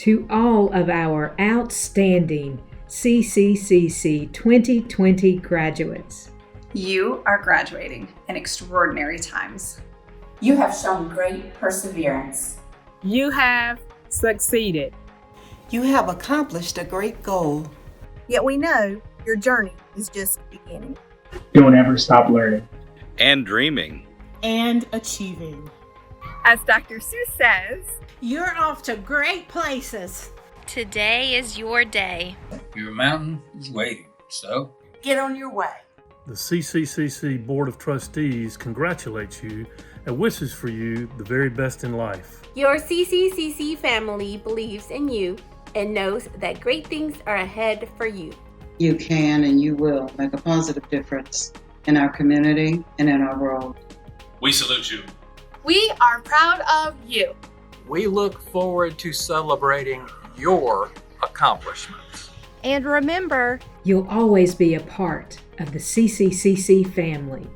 To all of our outstanding CCCC 2020 graduates, you are graduating in extraordinary times. You have shown great perseverance. You have succeeded. You have accomplished a great goal. Yet we know your journey is just beginning. Don't ever stop learning. And dreaming. And achieving. As Dr. Seuss says, you're off to great places. Today is your day. Your mountain is waiting, so get on your way. The CCCC Board of Trustees congratulates you and wishes for you the very best in life. Your CCCC family believes in you and knows that great things are ahead for you. You can and you will make a positive difference in our community and in our world. We salute you. We are proud of you. We look forward to celebrating your accomplishments. And remember, you'll always be a part of the CCCC family.